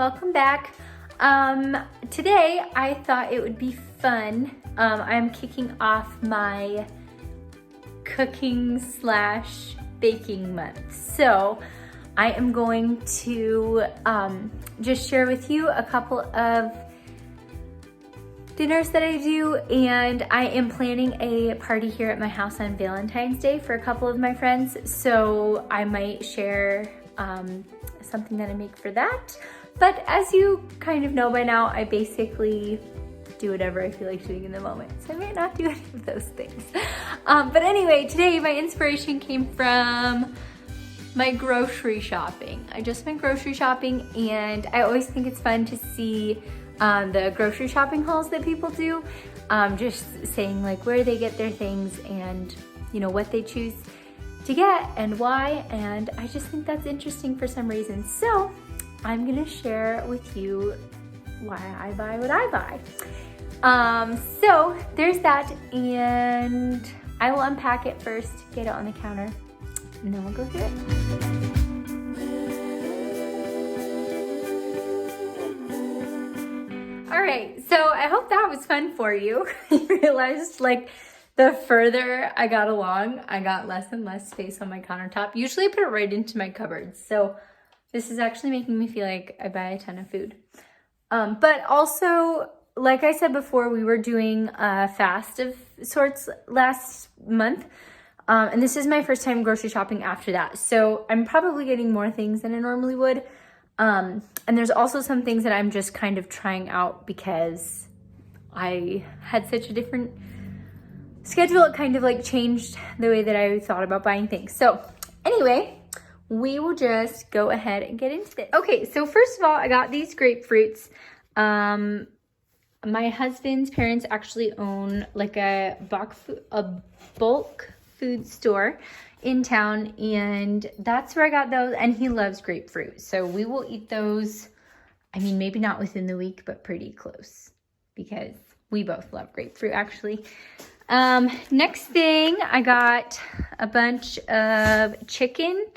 welcome back. Today I thought it would be fun. I'm kicking off my cooking / baking month. So I am going to just share with you a couple of dinners that I do, and I am planning a party here at my house on Valentine's Day for a couple of my friends. So I might share something that I make for that. But as you kind of know by now, I basically do whatever I feel like doing in the moment. So I might not do any of those things. But anyway, today my inspiration came from my grocery shopping. I just went grocery shopping, and I always think it's fun to see the grocery shopping hauls that people do. Just saying like where they get their things and what they choose to get and why, and I just think that's interesting for some reason. So I'm gonna share with you why I buy what I buy. So there's that, and I will unpack it first, get it on the counter, and then we'll go through it. All right, so I hope that was fun for you. I realized like the further I got along, I got less and less space on my countertop. Usually I put it right into my cupboards. So this is actually making me feel like I buy a ton of food. But also, like I said before, we were doing a fast of sorts last month. And this is my first time grocery shopping after that. So I'm probably getting more things than I normally would. And there's also some things that I'm just kind of trying out because I had such a different schedule. It kind of like changed the way that I thought about buying things. So anyway, we will just go ahead and get into this. Okay, so first of all, I got these grapefruits. My husband's parents actually own like a bulk food store in town, and that's where I got those, and he loves grapefruit. So we will eat those, I mean, maybe not within the week, but pretty close because we both love grapefruit actually. Next thing, I got a bunch of chicken.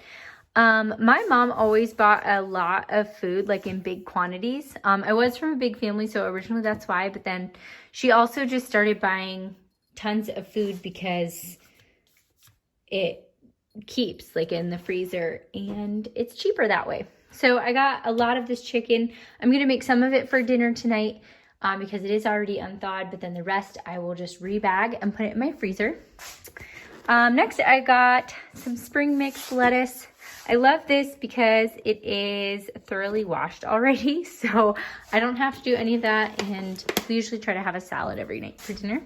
My mom always bought a lot of food, like in big quantities. I was from a big family, so originally that's why, but then she also just started buying tons of food because it keeps like in the freezer and it's cheaper that way. So I got a lot of this chicken. I'm going to make some of it for dinner tonight. Because it is already unthawed, but then the rest I will just rebag and put it in my freezer. Next, I got some spring mix lettuce. I love this because it is thoroughly washed already, so I don't have to do any of that, and we usually try to have a salad every night for dinner.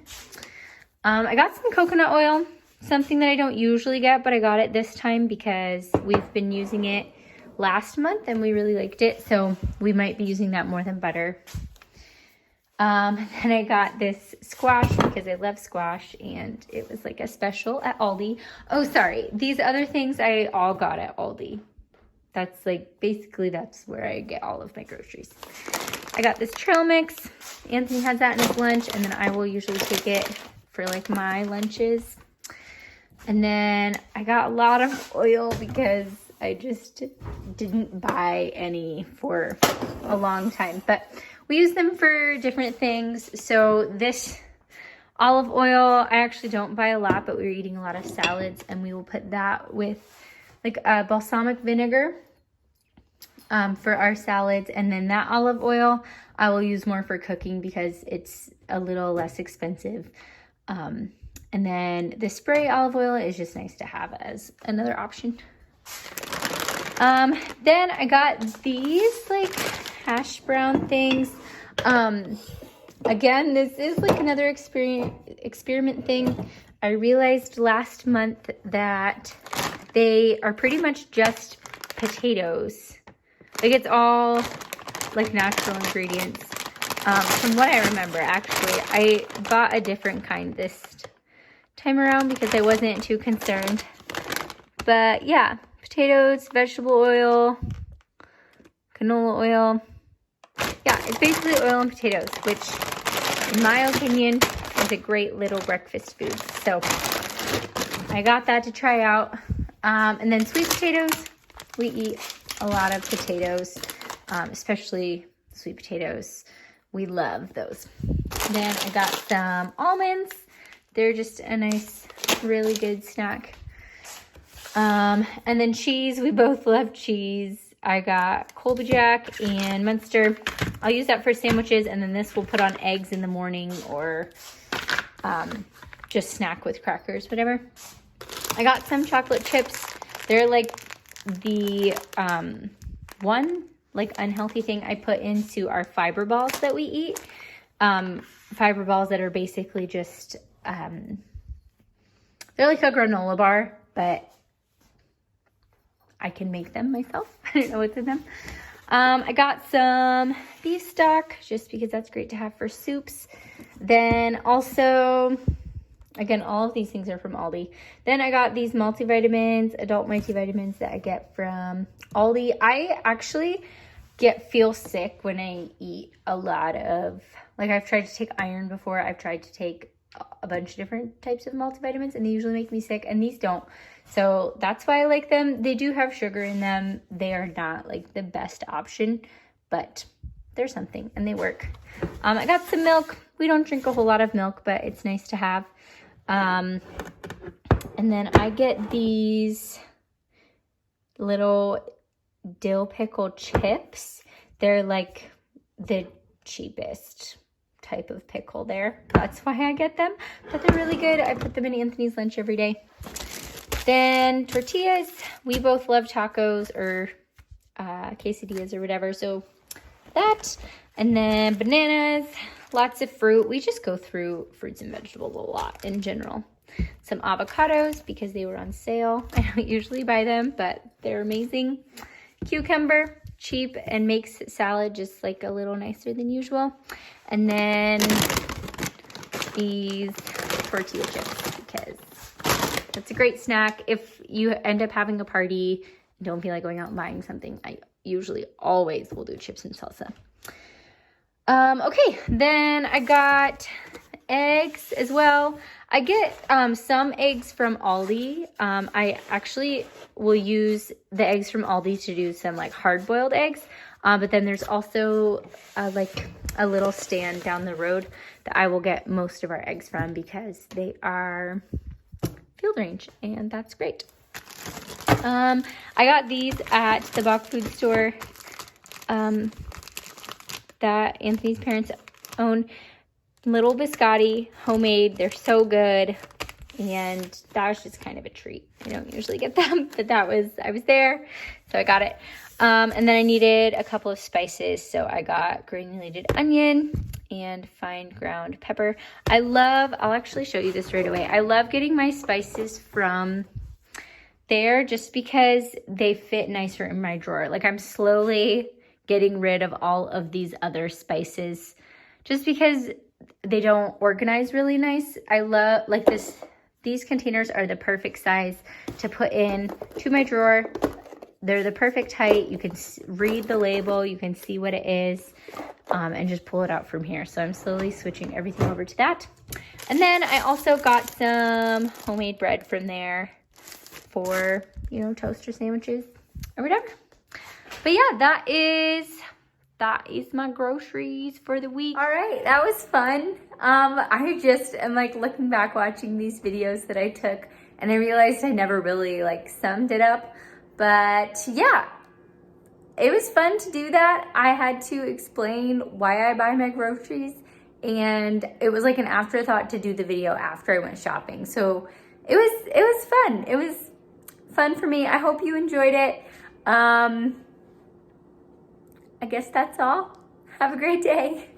I got some coconut oil, something that I don't usually get, but I got it this time because we've been using it last month and we really liked it, so we might be using that more than butter. And I got this squash because I love squash, and it was like a special at Aldi. Oh, sorry. These other things I all got at Aldi. That's like, basically that's where I get all of my groceries. I got this trail mix. Anthony has that in his lunch, and then I will usually take it for like my lunches. And then I got a lot of oil because I just didn't buy any for a long time, but we use them for different things. So this olive oil, I actually don't buy a lot, but we were eating a lot of salads, and we will put that with like balsamic vinegar for our salads. And then that olive oil, I will use more for cooking because it's a little less expensive. And then the spray olive oil is just nice to have as another option. Then I got these like hash brown things. Again, this is like another experiment thing. I realized last month that they are pretty much just potatoes. Like it's all like natural ingredients. From what I remember, actually, I bought a different kind this time around because I wasn't too concerned. But yeah, potatoes, vegetable oil, canola oil. Yeah, it's basically oil and potatoes, which in my opinion is a great little breakfast food. So I got that to try out. And then sweet potatoes, we eat a lot of potatoes. especially sweet potatoes. We love those. Then I got some almonds. They're just a nice, really good snack. And then cheese. We both love cheese. I got Colby Jack and Munster. I'll use that for sandwiches, and then this we'll put on eggs in the morning or just snack with crackers, whatever. I got some chocolate chips. They're like the one like unhealthy thing I put into our fiber balls that we eat. Fiber balls that are basically just, they're like a granola bar, but I can make them myself. I don't know what's in them. I got some beef stock just because that's great to have for soups. Then also, again, all of these things are from Aldi. Then I got these multivitamins, adult multivitamins that I get from Aldi. I actually feel sick when I eat a lot of, like I've tried to take iron before. I've tried to take a bunch of different types of multivitamins and they usually make me sick, and these don't. So that's why I like them. They do have sugar in them. They are not like the best option, but they're something and they work. I got some milk. We don't drink a whole lot of milk, but it's nice to have. And then I get these little dill pickle chips. They're like the cheapest type of pickle there. That's why I get them, but they're really good. I put them in Anthony's lunch every day. Then tortillas. We both love tacos or quesadillas or whatever, so that. And then bananas, lots of fruit. We just go through fruits and vegetables a lot in general. Some avocados because they were on sale. I don't usually buy them, but they're amazing. Cucumber, cheap and makes salad just like a little nicer than usual. And then these tortilla chips because that's a great snack. If you end up having a party, don't feel like going out and buying something, I usually always will do chips and salsa. Okay, then I got eggs as well. I get some eggs from Aldi. I actually will use the eggs from Aldi to do some like hard-boiled eggs. But then there's also like a little stand down the road that I will get most of our eggs from because they are field range and that's great. I got these at the Bach Food Store that Anthony's parents own. Little biscotti, homemade. They're so good. And that was just kind of a treat. I don't usually get them, but I was there, so I got it. And then I needed a couple of spices, so I got granulated onion and fine ground pepper. I'll actually show you this right away. I love getting my spices from there just because they fit nicer in my drawer. Like I'm slowly getting rid of all of these other spices just because they don't organize really nice. I love like this. These containers are the perfect size to put in to my drawer. They're the perfect height. You can read the label. You can see what it is and just pull it out from here. So I'm slowly switching everything over to that. And then I also got some homemade bread from there for, you know, toaster sandwiches or whatever. But yeah, that is my groceries for the week. All right, that was fun. I just am like looking back watching these videos that I took and I realized I never really like summed it up. But yeah, it was fun to do that. I had to explain why I buy my groceries and it was like an afterthought to do the video after I went shopping. So it was fun. It was fun for me. I hope you enjoyed it. I guess that's all. Have a great day.